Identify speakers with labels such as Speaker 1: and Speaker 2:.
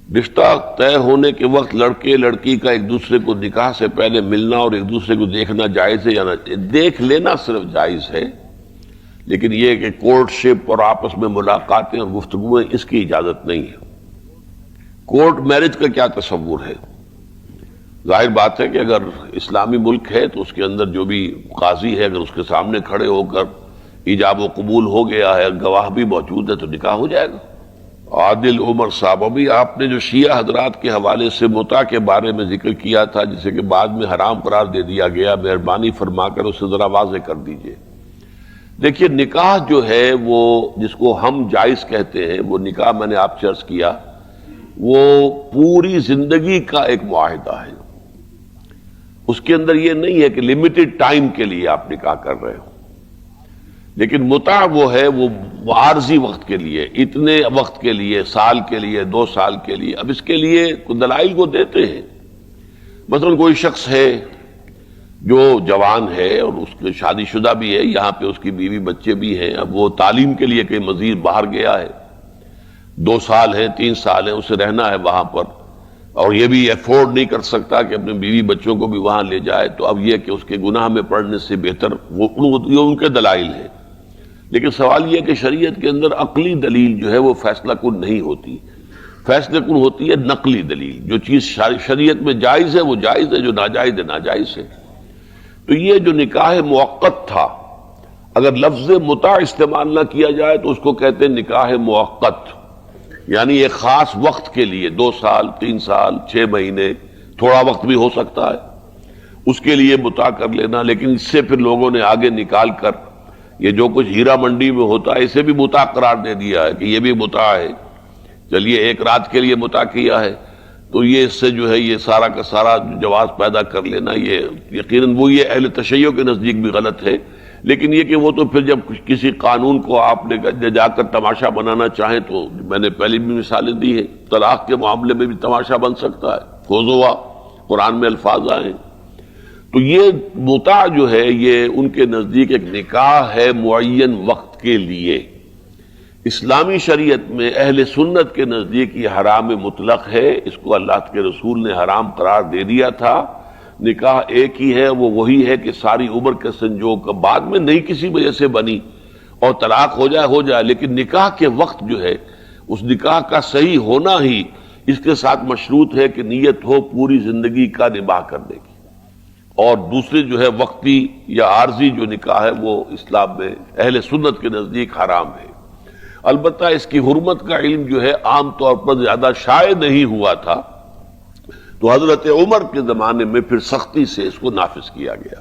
Speaker 1: رشتہ طے ہونے کے وقت لڑکے لڑکی کا ایک دوسرے کو نکاح سے پہلے ملنا اور ایک دوسرے کو دیکھنا جائز ہے یا نہ؟ دیکھ لینا صرف جائز ہے، لیکن یہ کہ کورٹ شپ اور آپس میں ملاقاتیں اور گفتگویں، اس کی اجازت نہیں ہے۔ کورٹ میرج کا کیا تصور ہے؟ ظاہر بات ہے کہ اگر اسلامی ملک ہے تو اس کے اندر جو بھی قاضی ہے اگر اس کے سامنے کھڑے ہو کر ایجاب و قبول ہو گیا ہے، گواہ بھی موجود ہے، تو نکاح ہو جائے گا۔ عادل عمر صاحب، ابھی آپ نے جو شیعہ حضرات کے حوالے سے متع کے بارے میں ذکر کیا تھا جسے کہ بعد میں حرام قرار دے دیا گیا، مہربانی فرما کر اسے ذرا واضح کر دیجئے۔ دیکھیے، نکاح جو ہے وہ جس کو ہم جائز کہتے ہیں، وہ نکاح میں نے آپ سے عرض کیا وہ پوری زندگی کا ایک معاہدہ ہے۔ اس کے اندر یہ نہیں ہے کہ لمیٹڈ ٹائم کے لیے آپ نکاح کر رہے ہو، لیکن متع وہ ہے وہ عارضی وقت کے لیے، اتنے وقت کے لیے، سال کے لیے، 2 سال کے لیے۔ اب اس کے لیے دلائل کو دیتے ہیں۔ مثلا کوئی شخص ہے جو جوان ہے اور اس کے شادی شدہ بھی ہے، یہاں پہ اس کی بیوی بچے بھی ہیں، اب وہ تعلیم کے لیے کہیں مزید باہر گیا ہے، 2 سال ہیں، 3 سال ہیں، اسے رہنا ہے وہاں پر، اور یہ بھی افورڈ نہیں کر سکتا کہ اپنے بیوی بچوں کو بھی وہاں لے جائے، تو اب یہ کہ اس کے گناہ میں پڑنے سے بہتر یہ ان کے دلائل ہیں۔ لیکن سوال یہ کہ شریعت کے اندر عقلی دلیل جو ہے وہ فیصلہ کن نہیں ہوتی، فیصلہ کن ہوتی ہے نقلی دلیل۔ جو چیز شریعت میں جائز ہے وہ جائز ہے، جو ناجائز ہے ناجائز ہے۔ تو یہ جو نکاح موقت تھا، اگر لفظ متع استعمال نہ کیا جائے تو اس کو کہتے ہیں نکاح موقت، یعنی ایک خاص وقت کے لیے، 2 سال، 3 سال، 6 مہینے، تھوڑا وقت بھی ہو سکتا ہے، اس کے لیے متع کر لینا۔ لیکن اس سے پھر لوگوں نے آگے نکال کر یہ جو کچھ ہیرا منڈی میں ہوتا ہے اسے بھی متع قرار دے دیا ہے کہ یہ بھی متع ہے، چلیے ایک رات کے لیے متع کیا ہے، تو یہ اس سے جو ہے یہ سارا کا سارا جواز پیدا کر لینا، یہ یقیناً وہ یہ اہل تشیع کے نزدیک بھی غلط ہے۔ لیکن یہ کہ وہ تو پھر جب کسی قانون کو آپ نے جا کر تماشا بنانا چاہیں تو میں نے پہلے بھی مثالیں دی ہیں، طلاق کے معاملے میں بھی تماشا بن سکتا ہے، خذوا قرآن میں الفاظ آئے ہیں۔ تو یہ متع جو ہے یہ ان کے نزدیک ایک نکاح ہے معین وقت کے لیے۔ اسلامی شریعت میں اہل سنت کے نزدیک یہ حرام مطلق ہے، اس کو اللہ کے رسول نے حرام قرار دے دیا تھا۔ نکاح ایک ہی ہے، وہ وہی ہے کہ ساری عمر کے سنجوگ بعد میں نہیں کسی وجہ سے بنی اور طلاق ہو جائے، لیکن نکاح کے وقت جو ہے اس نکاح کا صحیح ہونا ہی اس کے ساتھ مشروط ہے کہ نیت ہو پوری زندگی کا نباہ کرنے کی، اور دوسرے جو ہے وقتی یا عارضی جو نکاح ہے وہ اسلام میں اہل سنت کے نزدیک حرام ہے۔ البتہ اس کی حرمت کا علم جو ہے عام طور پر زیادہ شائع نہیں ہوا تھا، تو حضرت عمر کے زمانے میں پھر سختی سے اس کو نافذ کیا گیا۔